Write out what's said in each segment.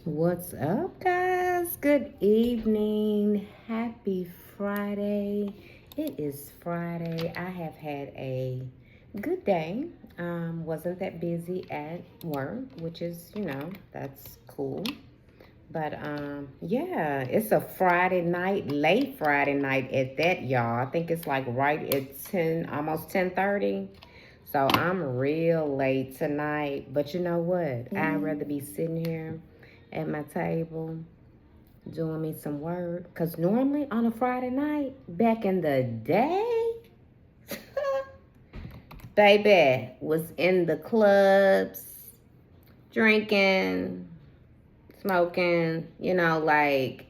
What's up, guys? Good evening. Happy Friday. It is Friday. I have had a good day. Wasn't that busy at work, which is, that's cool. But yeah, it's a Friday night, late Friday night at that, y'all. I think it's like right at 10, almost 10:30. So I'm real late tonight. But you know what? I'd rather be sitting here at my table doing me some work. Because normally on a Friday night, back in the day, baby, was in the clubs, drinking, smoking, like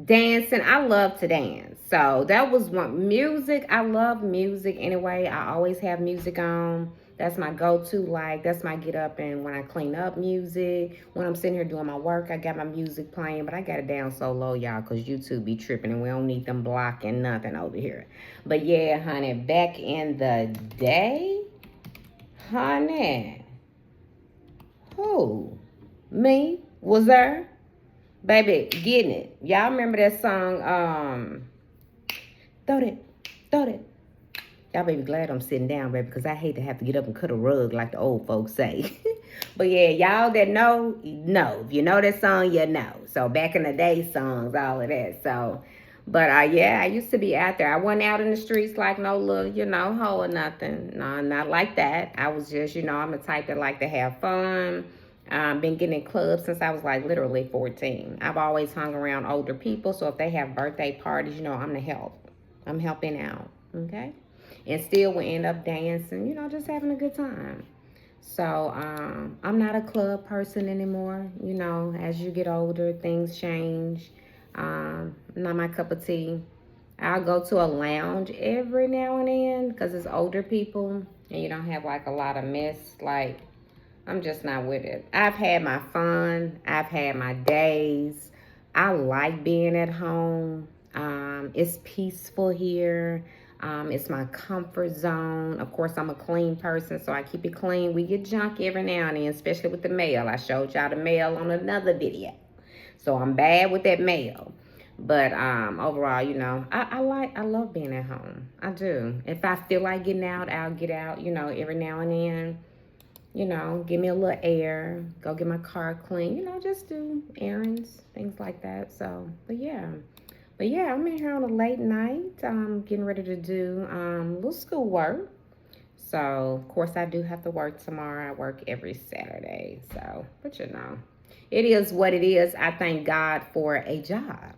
dancing. I love to dance. So that was one music. I love music anyway. I always have music on. That's my go-to. Like, that's my get up and when I clean up music. When I'm sitting here doing my work, I got my music playing, but I got it down so low, y'all, because YouTube be tripping and we don't need them blocking nothing over here. But yeah, honey, back in the day, honey, who? Me? Was there? Baby, getting it. Y'all remember that song, throw that, throw that. Y'all baby glad I'm sitting down, baby, because I hate to have to get up and cut a rug like the old folks say. But yeah, y'all that know. If you know that song, you know. So back in the day songs, all of that. So, but yeah, I used to be out there. I wasn't out in the streets like no little, hoe or nothing. No, not like that. I was just, I'm the type that like to have fun. Been getting in clubs since I was like literally 14. I've always hung around older people. So if they have birthday parties, I'm the help. I'm helping out. Okay. And still we end up dancing, just having a good time. So I'm not a club person anymore. As you get older, things change. Not my cup of tea. I'll go to a lounge every now and then because it's older people and you don't have like a lot of mess. Like, I'm just not with it. I've had my fun. I've had my days. I like being at home. It's peaceful here. It's my comfort zone. Of course, I'm a clean person, so I keep it clean. We get junk every now and then, especially with the mail. I showed y'all the mail on another video. So I'm bad with that mail. But overall, I love being at home. I do. If I feel like getting out, I'll get out, every now and then. Give me a little air, go get my car clean, just do errands, things like that. So, but yeah. But yeah, I'm in here on a late night, getting ready to do a little school work. So, of course, I do have to work tomorrow. I work every Saturday. So, but it is what it is. I thank God for a job.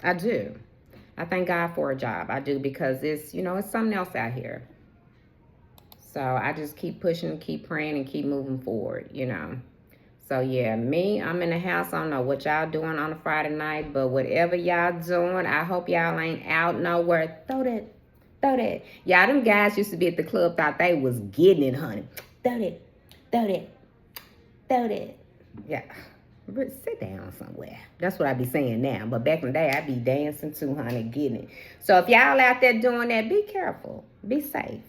I do. I thank God for a job. I do because it's something else out here. So I just keep pushing, keep praying, and keep moving forward. So yeah, I'm in the house. I don't know what y'all doing on a Friday night, but whatever y'all doing, I hope y'all ain't out nowhere. Throw that, throw that. Y'all, them guys used to be at the club, thought they was getting it, honey. Throw that, throw that, throw that. Yeah. Sit down somewhere. That's what I be saying now. But back in the day, I be dancing too, honey, getting it. So if y'all out there doing that, be careful. Be safe.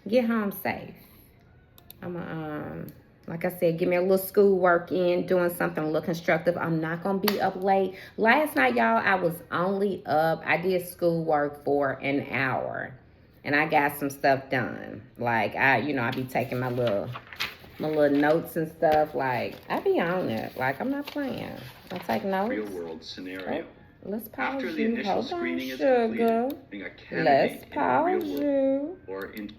Get home safe. Like I said, give me a little school work in, doing something a little constructive. I'm not going to be up late. Last night, y'all, I was only up. I did school work for an hour. And I got some stuff done. Like, I be taking my little notes and stuff. Like, I be on it. Like, I'm not playing. I take notes. Real world scenario. Oh, let's pause After the you. initial Hold on, screening is sugar. completed, being a Let's candidate in the pause real you. world or in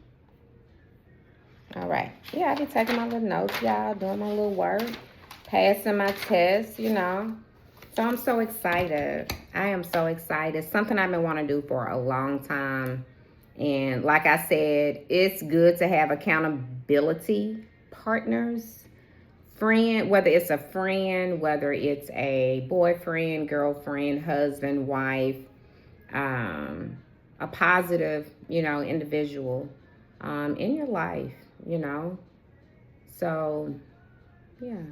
All right. Yeah, I be taking my little notes, y'all, doing my little work, passing my tests. So I'm so excited. I am so excited. Something I've been wanting to do for a long time. And like I said, it's good to have accountability partners. Friend, whether it's a friend, whether it's a boyfriend, girlfriend, husband, wife, um, a positive, individual in your life, you know. So, yeah,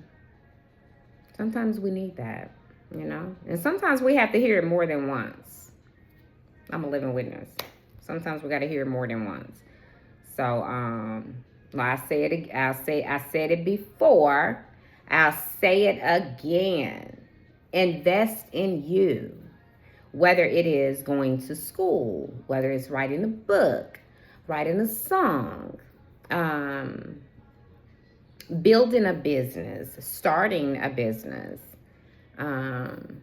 sometimes we need that. And sometimes we have to hear it more than once. I'm a living witness. Sometimes we got to hear it more than once. So, like I said it before. I'll say it again. Invest in you. Whether it is going to school, whether it's writing a book, writing a song, um, building a business, starting a business, um,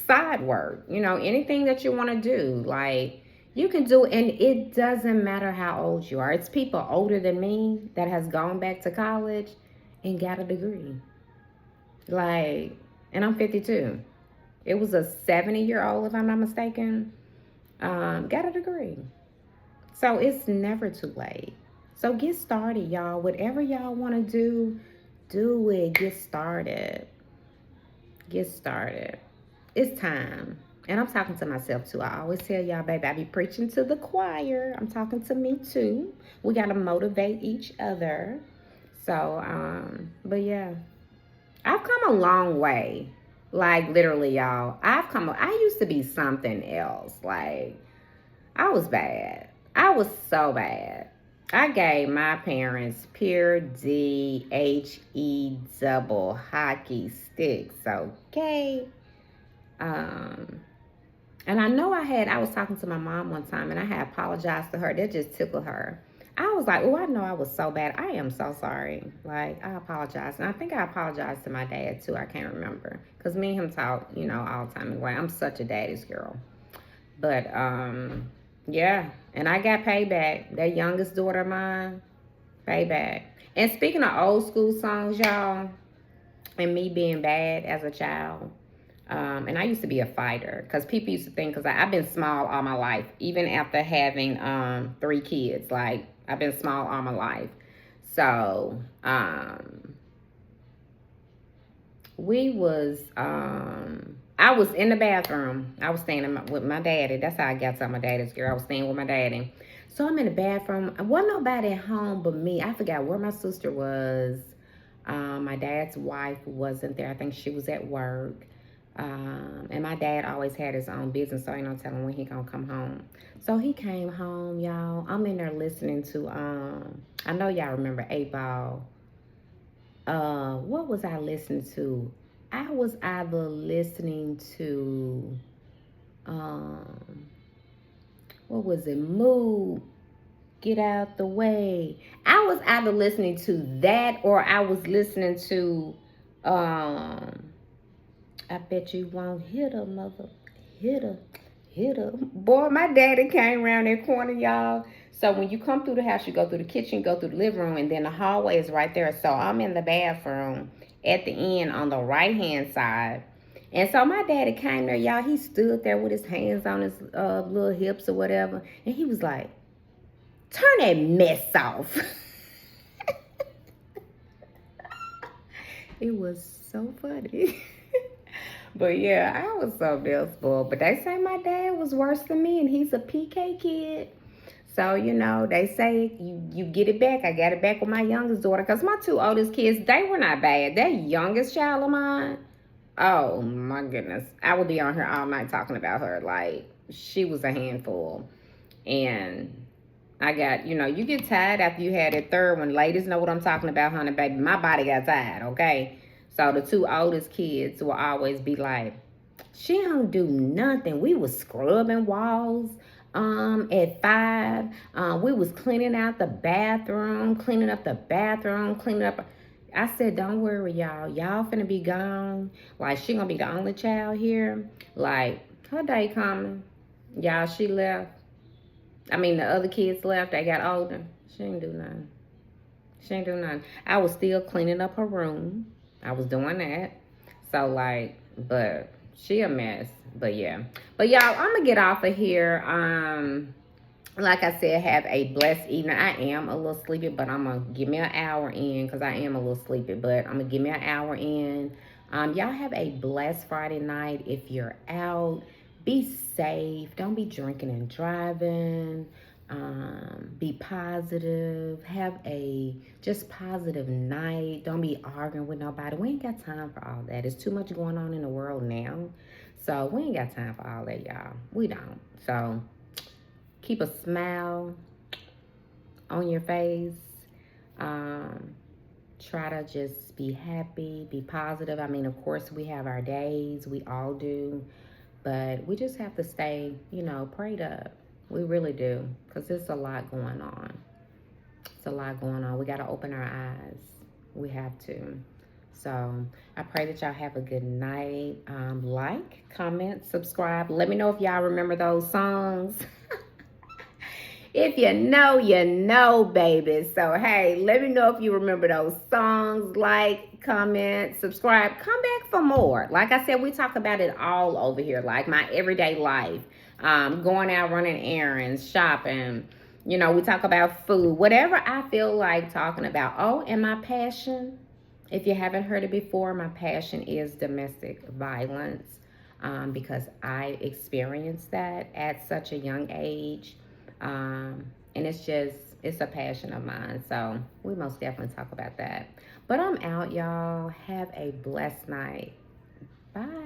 side work, anything that you want to do. Like, you can do, and it doesn't matter how old you are. It's people older than me that has gone back to college and got a degree. Like, and I'm 52. It was a 70-year-old, if I'm not mistaken, got a degree. So it's never too late. So get started, y'all. Whatever y'all want to do it. Get started. Get started. It's time. And I'm talking to myself too. I always tell y'all, baby, I be preaching to the choir. I'm talking to me too. We got to motivate each other. So, but yeah, I've come a long way. Like, literally, y'all. I used to be something else. Like, I was bad. I was so bad. I gave my parents pure DHE double hockey sticks, okay? And I know I was talking to my mom one time and I had apologized to her. That just tickled her. I was like, oh, I know I was so bad. I am so sorry. Like, I apologize. And I think I apologized to my dad too. I can't remember. Because me and him talk, all the time anyway. I'm such a daddy's girl. But, yeah. And I got payback. That youngest daughter of mine, payback. And speaking of old school songs, y'all, and me being bad as a child, and I used to be a fighter because people used to think, because I've been small all my life, even after having 3 kids. Like, I've been small all my life. So, I was in the bathroom. I was staying with my daddy. That's how I got to my daddy's girl. I was staying with my daddy. So I'm in the bathroom. Wasn't nobody at home but me. I forgot where my sister was. My dad's wife wasn't there. I think she was at work. And my dad always had his own business, so ain't no telling when he gonna come home. So he came home, y'all. I'm in there listening to, I know y'all remember 8Ball. What was I listening to? I was either listening to, what was it? Move, Get Out the Way. I was either listening to that or I was listening to, I bet you won't hit her, mother. Hit her. Hit her. Boy, my daddy came around that corner, y'all. So when you come through the house, you go through the kitchen, go through the living room, and then the hallway is right there. So I'm in the bathroom at the end on the right-hand side. And so my daddy came there, y'all. He stood there with his hands on his little hips or whatever. And he was like, turn that mess off. It was so funny. But yeah, I was so spoiled. But they say my dad was worse than me, and he's a PK kid. So, they say you get it back. I got it back with my youngest daughter. Because my 2 oldest kids, they were not bad. That youngest child of mine, oh my goodness. I would be on here all night talking about her. Like, she was a handful. And I got, you get tired after you had that third one. Ladies know what I'm talking about, honey, baby. My body got tired, okay? So the 2 oldest kids will always be like, she don't do nothing. We was scrubbing walls at 5. We was cleaning out the bathroom, cleaning up the bathroom, cleaning up. I said, don't worry, y'all. Y'all finna be gone. Like, she gonna be the only child here. Like, her day coming. Y'all, she left. I mean, the other kids left. They got older. She ain't do nothing. She ain't do nothing. I was still cleaning up her room. I was doing that. So, like, but she a mess. But, yeah. But, y'all, I'm going to get off of here. Like I said, have a blessed evening. I am a little sleepy, but I'm going to give me an hour in because I am a little sleepy. But I'm going to give me an hour in. Y'all have a blessed Friday night. If you're out, be safe. Don't be drinking and driving. Be positive. Have a just positive night. Don't be arguing with nobody. We ain't got time for all that. There's too much going on in the world now. So we ain't got time for all that, y'all. We don't. So keep a smile on your face. try to just be happy, be positive. I mean, of course, we have our days, we all do, but we just have to stay, prayed up. We really do, because there's a lot going on. It's a lot going on. We got to open our eyes. We have to. So I pray that y'all have a good night. Like, comment, subscribe. Let me know if y'all remember those songs. If you know, baby. So, hey, let me know if you remember those songs. Like, comment, subscribe. Come back for more. Like I said, we talk about it all over here. Like my everyday life. Going out running errands, shopping. We talk about food. Whatever I feel like talking about. Oh, and my passion. If you haven't heard it before, my passion is domestic violence. Because I experienced that at such a young age. And it's a passion of mine. So we most definitely talk about that. But I'm out, y'all. Have a blessed night. Bye.